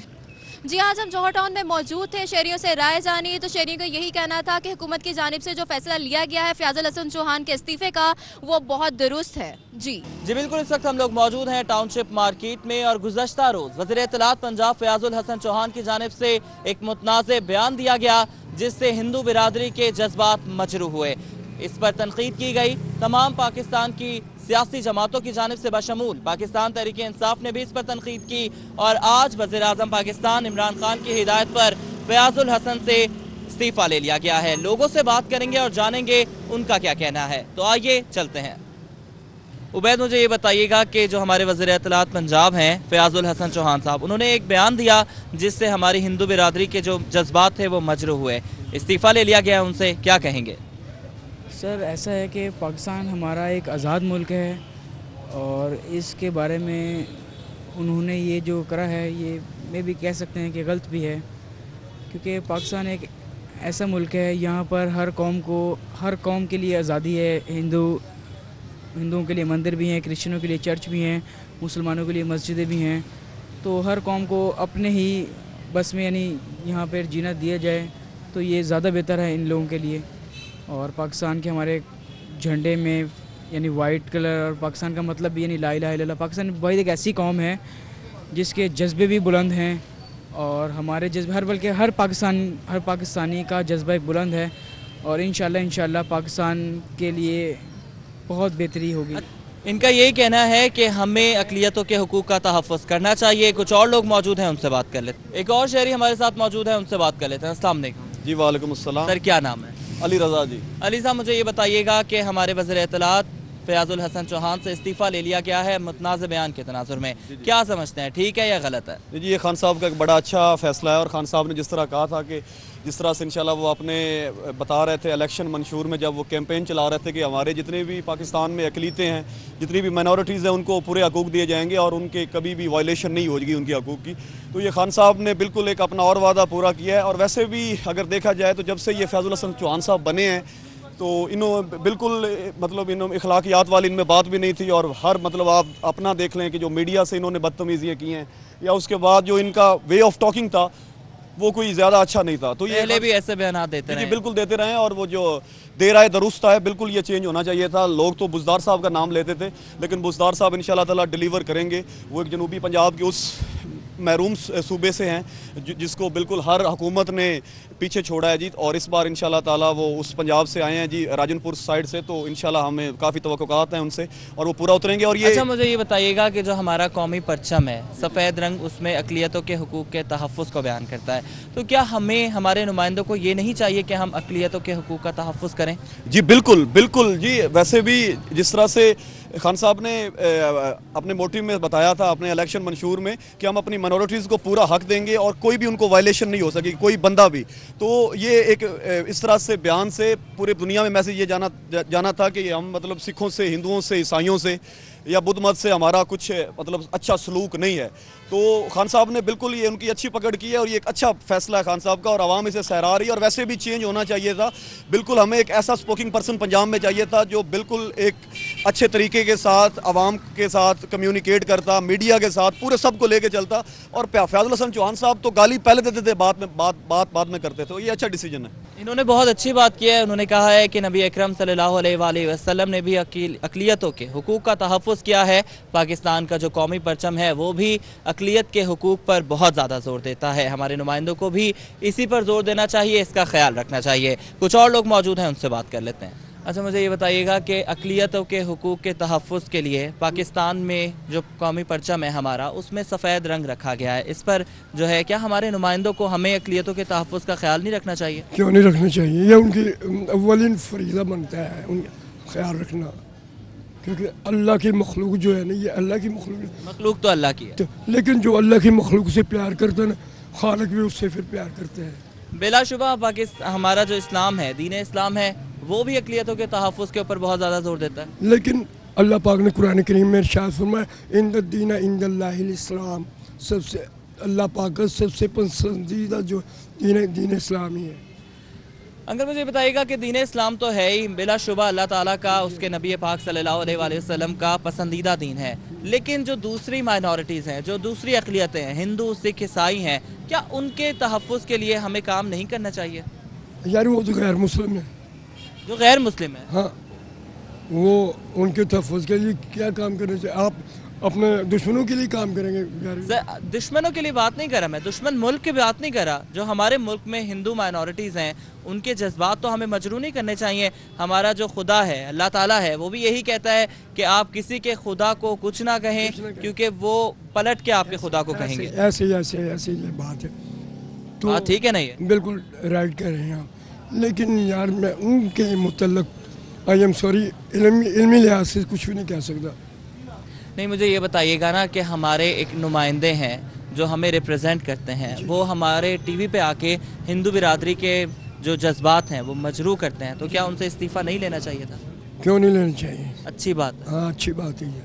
जी, आज हम जौहर टाउन में मौजूद थे, शहरियों से राय जानी, तो शहरियों का यही कहना था कि हुकूमत की जानिब से जो फैसला लिया गया है फयाजुल हसन चौहान के इस्तीफे का, वो बहुत दुरुस्त है। जी बिल्कुल, इस वक्त हम लोग मौजूद हैं टाउनशिप मार्केट में, और गुज़श्ता रोज़ वज़ीर इत्तलात पंजाब फयाजुल हसन चौहान की जानिब से एक मुतनाज़े बयान दिया गया, जिससे हिंदू बिरादरी के जज्बात मजरूह हुए। इस पर तनकीद की गई। तमाम पाकिस्तान की सियासी जमातों की जानिब से बशमूल पाकिस्तान तहरीक इंसाफ ने भी इस पर तनकीद की, और आज वज़ीर आज़म पाकिस्तान इमरान खान की हिदायत पर फयाजुल हसन से इस्तीफ़ा ले लिया गया है। लोगों से बात करेंगे और जानेंगे उनका क्या कहना है, तो आइए चलते हैं। उबैद, मुझे ये बताइएगा कि जो हमारे वज़ीर इत्तलात पंजाब हैं फयाजुल हसन चौहान साहब, उन्होंने एक बयान दिया जिससे हमारी हिंदू बिरादरी के जो जज्बात थे वो मजरूह हुए, इस्तीफ़ा ले लिया गया, उनसे क्या कहेंगे? सर, ऐसा है कि पाकिस्तान हमारा एक आज़ाद मुल्क है, और इसके बारे में उन्होंने ये जो करा है ये में भी कह सकते हैं कि गलत भी है, क्योंकि पाकिस्तान एक ऐसा मुल्क है यहाँ पर हर कौम के लिए आज़ादी है। हिंदुओं के लिए मंदिर भी हैं, क्रिश्चियनों के लिए चर्च भी हैं, मुसलमानों के लिए मस्जिदें भी हैं, तो हर कौम को अपने ही बस में यानी यहाँ पर जीना दिया जाए तो ये ज़्यादा बेहतर है इन लोगों के लिए। और पाकिस्तान के हमारे झंडे में यानी वाइट कलर, और पाकिस्तान का मतलब भी यानी ला इलाहा इल्लल्लाह। पाकिस्तान बहुत एक ऐसी कौम है जिसके जज्बे भी बुलंद हैं, और हमारे जज्बे बल्कि हर पाकिस्तानी का जज्बा एक बुलंद है, और इंशाल्लाह पाकिस्तान के लिए बहुत बेहतरी होगी। इनका यही कहना है कि हमें अक़लियतों के हुकूक का तहफ़्फ़ुज़ करना चाहिए। कुछ और लोग मौजूद हैं, उनसे बात कर लेते। एक और शहरी हमारे साथ मौजूद है, उनसे बात कर लेते हैं। अस्सलाम वालेकुम। जी वालेकुम अस्सलाम। सर, क्या नाम है? अली रज़ा जी। अली साहब, मुझे ये बताइएगा कि हमारे वज़ीर इत्तलात फयाजुल हसन चौहान से इस्तीफ़ा ले लिया गया है मुतनाज़ बयान के तनाजुर में, क्या समझते हैं, ठीक है या गलत है? जी, ये खान साहब का एक बड़ा अच्छा फैसला है, और खान साहब ने जिस तरह कहा था कि जिस तरह से इंशाल्लाह वो अपने बता रहे थे इलेक्शन मंशूर में, जब वो कैंपेन चला रहे थे कि हमारे जितने भी पाकिस्तान में अक़लियतें हैं, जितनी भी माइनॉरिटीज़ हैं, उनको पूरे हकूक़ दिए जाएंगे और उनके कभी भी वायलेशन नहीं होगी उनकी हकूक़ की। तो ये खान साहब ने बिल्कुल एक अपना और वादा पूरा किया है। और वैसे भी अगर देखा जाए तो जब से ये फयाजुल हसन चौहान साहब बने हैं तो इन्होंने बिल्कुल मतलब इन्होंने इखलाकियात वाली इनमें बात भी नहीं थी, और हर मतलब आप अपना देख लें कि जो मीडिया से इन्होंने बदतमीज़ियाँ की हैं, या उसके बाद जो इनका वे ऑफ टॉकिंग था, वो कोई ज़्यादा अच्छा नहीं था। तो ये पहले भी ऐसे बयान देते रहे, बिल्कुल देते रहे, और वो जो दे रहा है दुरुस्त है, बिल्कुल ये चेंज होना चाहिए था। लोग तो बुज़दार साहब का नाम लेते थे, लेकिन बुज़दार साहब इंशाल्लाह ताला डिलीवर करेंगे। वो एक जनूबी पंजाब के उस महरूम सूबे से हैं जिसको बिल्कुल हर हुकूमत ने पीछे छोड़ा है जी, और इस बार इंशाल्लाह ताला वो उस पंजाब से आए हैं जी, राजनपुर साइड से, तो इंशाल्लाह हमें काफ़ी तवक्कुआत हैं उनसे और वो पूरा उतरेंगे। और ये अच्छा, मुझे ये बताइएगा कि जो हमारा कौमी परचम है सफ़ेद रंग, उसमें अक़लियतों के हुकूक़ के तहफ़्फ़ुज़ को बयान करता है, तो क्या हमें हमारे नुमाइंदों को ये नहीं चाहिए कि हम अक़लियतों के हुकूक़ का तहफ़्फ़ुज़ करें? जी बिल्कुल बिल्कुल जी। वैसे भी जिस तरह से खान साहब ने अपने मोटिव में बताया था अपने इलेक्शन मंशूर में कि हम अपनी माइनॉरिटीज़ को पूरा हक देंगे और कोई भी उनको वायलेशन नहीं हो सकेगी, कोई बंदा भी। तो ये एक इस तरह से बयान से पूरे दुनिया में मैसेज ये जाना था कि हम मतलब सिखों से, हिंदुओं से, ईसाइयों से या बुद्ध मत से हमारा कुछ मतलब अच्छा सलूक नहीं है। तो खान साहब ने बिल्कुल ये उनकी अच्छी पकड़ की है और ये एक अच्छा फैसला है खान साहब का, और आवाम इसे सहरा रही है। और वैसे भी चेंज होना चाहिए था, बिल्कुल हमें एक ऐसा स्पोकिंग पर्सन पंजाब में चाहिए था जो बिल्कुल एक अच्छे तरीके के साथ आवाम के साथ कम्युनिकेट करता, मीडिया के साथ पूरे सब को लेके चलता। और फयाजुल हसन चौहान साहब तो गाली पहले देते थे, बाद में करते थे, तो ये अच्छा डिसीजन है। इन्होंने बहुत अच्छी बात की है, उन्होंने कहा है कि नबी अकरम सल्लल्लाहु अलैहि वसल्लम ने भी अक़लियतों के हुकूक़ का तहफ़्फ़ुज़ किया है। पाकिस्तान का जो कौमी परचम है वो भी अक़लियत के हुकूक़ पर बहुत ज़्यादा जोर देता है। हमारे नुमाइंदों को भी इसी पर जोर देना चाहिए, इसका ख्याल रखना चाहिए। कुछ और लोग मौजूद हैं, उनसे बात कर लेते हैं। अच्छा, मुझे ये बताइएगा कि अक़लियतों के हुकूक़ के तहफ़्फ़ुज़ के लिए पाकिस्तान में जो कौमी परचम है हमारा, उसमें सफ़ेद रंग रखा गया है, इस पर जो है क्या हमारे नुमाइंदों को हमें अक़लियतों के तहफ़्फ़ुज़ का ख्याल नहीं रखना चाहिए? क्यों नहीं रखना चाहिए? यह उनकी अव्वलिन फरीज़ा बनता है उनका ख्याल रखना, क्योंकि अल्लाह की मखलूक जो है ना, ये अल्लाह की मखलूक तो अल्लाह की है, तो, लेकिन जो अल्लाह की मखलूक से प्यार करता है ना, खालिक भी उससे फिर प्यार करते हैं। बिलाशुबा पाकिस्तान हमारा जो इस्लाम है, दीन इस्लाम है, वो भी अक़लियतों के तहफ़्फ़ुज़ के ऊपर बहुत ज़्यादा जोर देता है। लेकिन अल्लाह पाक ने कुरान करीम में इरशाद फरमाया, इन्द दीन इंदल्लाहिल इस्लाम, सबसे अल्लाह पाक का सबसे पसंदीदा जो दीन इस्लाम ही है। अंकल, मुझे बताइएगा कि दीन इस्लाम तो है ही, बिलाशुबा अल्लाह ताला का, उसके नबी पाक सल्लल्लाहु अलैहि वसल्लम का पसंदीदा दीन है, लेकिन जो दूसरी माइनॉरिटीज़ हैं, जो दूसरी अक़लियतें हैं, हिंदू, सिख, ईसाई हैं, क्या उनके तहफ़्फ़ुज़ के लिए हमें काम नहीं करना चाहिए? यार वो तो गैर मुस्लिम है, जो गैर मुस्लिम है, हाँ, वो उनके तहफ़्फ़ुज़ के लिए क्या काम करना चाहिए? आप अपने दुश्मनों के लिए काम करेंगे? दुश्मनों के लिए बात नहीं कर रहा मैं, दुश्मन मुल्क की बात नहीं कर रहा। जो हमारे मुल्क में हिंदू माइनॉरिटीज़ हैं, उनके जज्बात तो हमें मजरू नहीं करने चाहिए। हमारा जो खुदा है, अल्लाह ताला है, वो भी यही कहता है कि आप किसी के खुदा को कुछ ना कहें, क्योंकि वो पलट के आपके खुदा को कहेंगे। ऐसे ये बात है, तो ठीक है ना? ये बिल्कुल राइट कह रहे हैं आप, लेकिन यार मैं उनके मुतल्लिक़ आई एम सॉरी इल्मी लिहाज से कुछ भी नहीं कह सकता। नहीं, मुझे ये बताइएगा ना कि हमारे एक नुमाइंदे हैं जो हमें रिप्रेजेंट करते हैं, वो हमारे टीवी पे आके हिंदू बिरादरी के जो जज्बात हैं वो मजरू करते हैं, तो क्या उनसे इस्तीफ़ा नहीं लेना चाहिए था? क्यों नहीं लेना चाहिए? अच्छी बात है। हाँ, अच्छी बात ही है।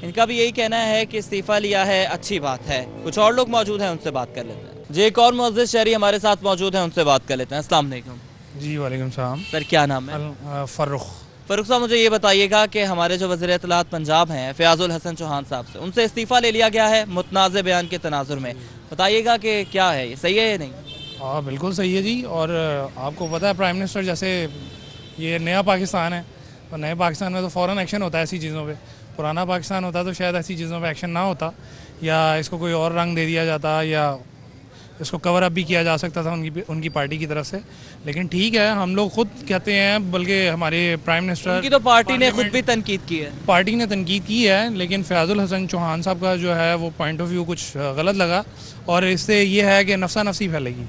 इनका भी यही कहना है कि इस्तीफ़ा लिया है, अच्छी बात है। कुछ और लोग मौजूद हैं, उनसे बात कर लेते हैं। जी, एक और मुअज़्ज़िज़ शहरी हमारे साथ मौजूद हैं, उनसे बात कर लेते हैं। अस्सलाम वालेकुम। जी वालेकुम सलाम। सर, क्या नाम है? फ़र्रुख। फ़र्रुख साहब, मुझे ये बताइएगा कि हमारे जो वज़ीर इत्तलात पंजाब हैं फयाजुल हसन चौहान साहब से, उनसे इस्तीफ़ा ले लिया गया है मुतनाज़ बयान के तनाजुर में, बताइएगा कि क्या है, ये सही है या नहीं? हाँ, बिल्कुल सही है जी। और आपको पता है प्राइम मिनिस्टर, जैसे ये नया पाकिस्तान है, तो नए पाकिस्तान में तो फ़ौरन एक्शन होता है ऐसी चीज़ों पे। पुराना पाकिस्तान होता तो शायद ऐसी चीज़ों पे एक्शन ना होता, या इसको कोई और रंग दे दिया जाता, या इसको कवर अप भी किया जा सकता था उनकी पार्टी की तरफ से। लेकिन ठीक है, हम लोग खुद कहते हैं, बल्कि हमारे प्राइम मिनिस्टर, उनकी तो पार्टी ने खुद भी तनकीद की है, पार्टी ने तनकीद की है, लेकिन फयाजुल हसन चौहान साहब का जो है वो पॉइंट ऑफ व्यू कुछ गलत लगा, और इससे ये है कि नफसा नफसी फैलेगी,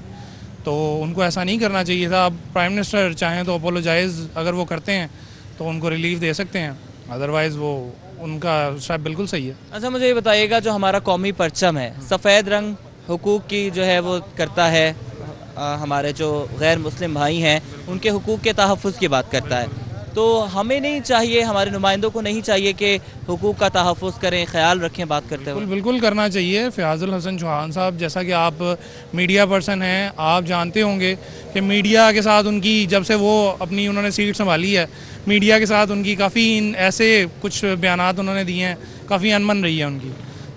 तो उनको ऐसा नहीं करना चाहिए था। अब प्राइम मिनिस्टर चाहें तो अपोलोजाइज़ अगर वो करते हैं तो उनको रिलीफ दे सकते हैं, अदरवाइज़ वो उनका शायद बिल्कुल सही है। अच्छा, मुझे ये बताइएगा, जो हमारा कौमी परचम है सफ़ेद रंग हुकूक़ की जो है वो करता है, हमारे जो गैर मुस्लिम भाई हैं उनके हुकूक़ के तहफ़्फ़ुज़ की बात करता है, तो हमें नहीं चाहिए, हमारे नुमाइंदों को नहीं चाहिए कि हुकूक़ का तहफ़्फ़ुज़ करें, ख्याल रखें बात करते हुए? बिल्कुल करना चाहिए। फयाजुल हसन चौहान साहब, जैसा कि आप मीडिया पर्सन हैं, आप जानते होंगे कि मीडिया के साथ उनकी, जब से वो अपनी उन्होंने सीट संभाली है, मीडिया के साथ उनकी काफ़ी ऐसे कुछ बयानात उन्होंने दिए हैं, काफ़ी अनमन रही है उनकी।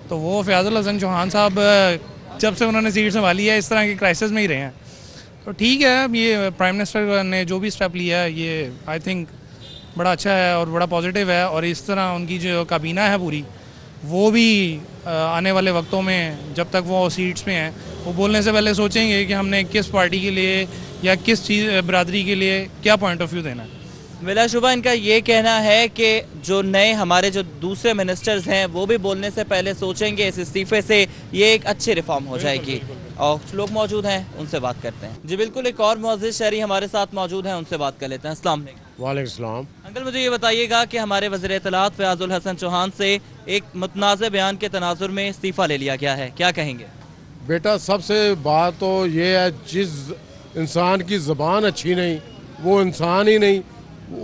तो वो फयाजुल हसन चौहान साहब जब से उन्होंने सीट संभाली है इस तरह के क्राइसिस में ही रहे हैं। तो ठीक है, अब ये प्राइम मिनिस्टर ने जो भी स्टेप लिया है ये आई थिंक बड़ा अच्छा है और बड़ा पॉजिटिव है। और इस तरह उनकी जो काबीना है पूरी, वो भी आने वाले वक्तों में जब तक वो सीट्स में हैं, वो बोलने से पहले सोचेंगे कि हमने किस पार्टी के लिए या किस चीज़ बरादरी के लिए क्या पॉइंट ऑफ व्यू देना है। बिलाशुबा इनका ये कहना है कि जो नए हमारे जो दूसरे मिनिस्टर्स हैं वो भी बोलने से पहले सोचेंगे इस इस्तीफे से ये एक अच्छी रिफॉर्म हो जाएगी। और लोग मौजूद हैं, उनसे बात करते हैं। जी बिल्कुल, एक और मुअज़्ज़िज़ शहरी हमारे साथ मौजूद हैं, उनसे बात कर लेते हैं। अस्सलाम वालेकुम। वालेकुम सलाम। अंकल मुझे ये बताइएगा कि हमारे वज़ीर इत्तलात फ़याज़ुल हसन चौहान से एक मुतनाज़ बयान के तनाजुर में इस्तीफ़ा ले लिया गया है, क्या कहेंगे? बेटा सबसे बात तो ये है, जिस इंसान की ज़बान अच्छी नहीं वो इंसान ही नहीं,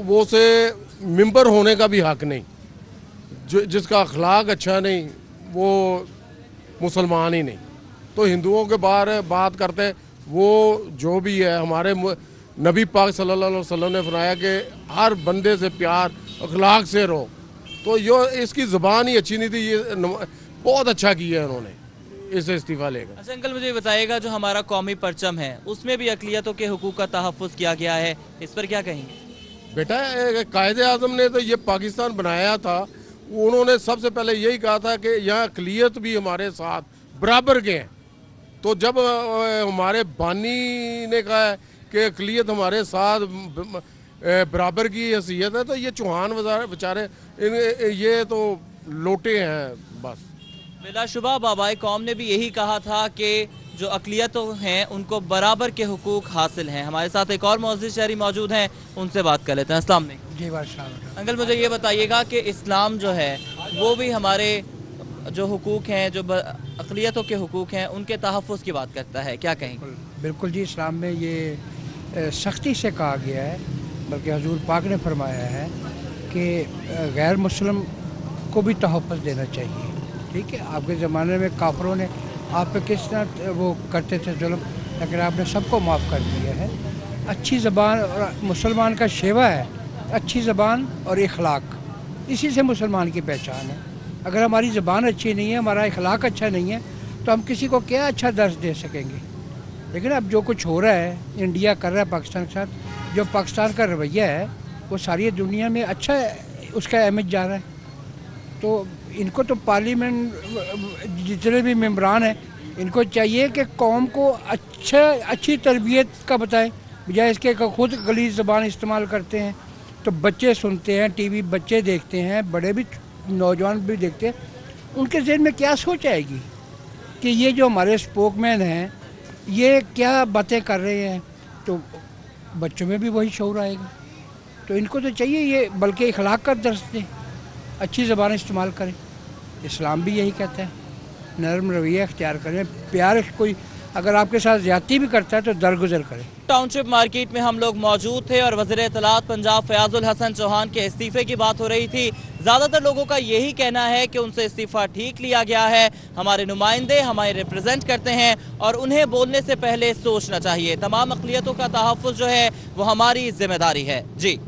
वो से मेंबर होने का भी हक नहीं, जिसका अखलाक अच्छा नहीं वो मुसलमान ही नहीं। तो हिंदुओं के बारे बात करते हैं, वो जो भी है, हमारे नबी पाक सल्लल्लाहु अलैहि वसल्लम ने फरमाया कि हर बंदे से प्यार अखलाक से रहो। तो यो इसकी ज़बान ही अच्छी नहीं थी, ये बहुत अच्छा किया है उन्होंने इसे इस्तीफ़ा लेकर। अच्छा अंकल मुझे बताइएगा, जो हमारा कौमी परचम है उसमें भी अक़लियतों के हुकूक का तहफ़्फ़ुज़ किया गया है, इस पर क्या कहेंगे? बेटा कायदे आज़म ने तो ये पाकिस्तान बनाया था, उन्होंने सबसे पहले यही कहा था कि यहाँ अक़लियत भी हमारे साथ बराबर के हैं। तो जब हमारे बानी ने कहा है कि अक़लियत हमारे साथ बराबर की हैसियत है, तो ये चौहान बेचारे ये तो लोटे हैं बस। बिलाशुबा बाबाए कौम ने भी यही कहा था कि जो अक़लियतों हैं उनको बराबर के हुकूक हासिल हैं। हमारे साथ एक और मुअज़्ज़िज़ शहरी मौजूद हैं, उनसे बात कर लेते हैं। अस्सलाम वालेकुम। जी बादशाह। अंकल मुझे ये बताइएगा कि इस्लाम जो है वो भी हमारे जो हुकूक हैं, जो अक़लियतों के हुकूक हैं, उनके तहफ़्फ़ुज़ की बात करता है, क्या कहेंगे? बिल्कुल जी, इस्लाम में ये सख्ती से कहा गया है, बल्कि हजूर पाक ने फरमाया है कि गैर मुस्लिम को भी तहफ़्फ़ुज़ देना चाहिए। ठीक है, आपके ज़माने में काफरों ने आप पे किस तरह वो करते थे जुल्म, लेकिन आपने सबको माफ़ कर दिया है। अच्छी ज़बान और मुसलमान का शेवा है, अच्छी ज़बान और इखलाक, इसी से मुसलमान की पहचान है। अगर हमारी ज़बान अच्छी नहीं है, हमारा इखलाक अच्छा नहीं है, तो हम किसी को क्या अच्छा दर्स दे सकेंगे। लेकिन अब जो कुछ हो रहा है, इंडिया कर रहा है पाकिस्तान के साथ, जो पाकिस्तान का रवैया है वो सारी दुनिया में अच्छा उसका इमेज जा रहा है। तो इनको तो पार्लियामेंट जितने भी मेम्बरान हैं, इनको चाहिए कि कौम को अच्छी तरबियत का बताएं, बजाय इसके खुद गलीज़ ज़बान इस्तेमाल करते हैं। तो बच्चे सुनते हैं, टीवी बच्चे देखते हैं, बड़े भी नौजवान भी देखते हैं, उनके ज़हन में क्या सोच आएगी कि ये जो हमारे स्पोकमैन हैं ये क्या बातें कर रहे हैं, तो बच्चों में भी वही शऊर आएगा। तो इनको तो चाहिए ये बल्कि इखलाक का दर्स दें, अच्छी ज़बान इस्तेमाल करें। इस्लाम भी यही कहता है, नरम रवैया अख्तियार करें, प्यार, कोई अगर आपके साथ ज़्यादती भी करता है तो दरगुजर करें। टाउनशिप मार्केट में हम लोग मौजूद थे और वज़ीर इत्तलात पंजाब फ़याज़ुल हसन चौहान के इस्तीफ़े की बात हो रही थी। ज़्यादातर लोगों का यही कहना है कि उनसे इस्तीफ़ा ठीक लिया गया है, हमारे नुमाइंदे हमारे रिप्रेजेंट करते हैं और उन्हें बोलने से पहले सोचना चाहिए। तमाम अक़लियतों का तहफ़्फ़ुज़ जो है वो हमारी जिम्मेदारी है। जी।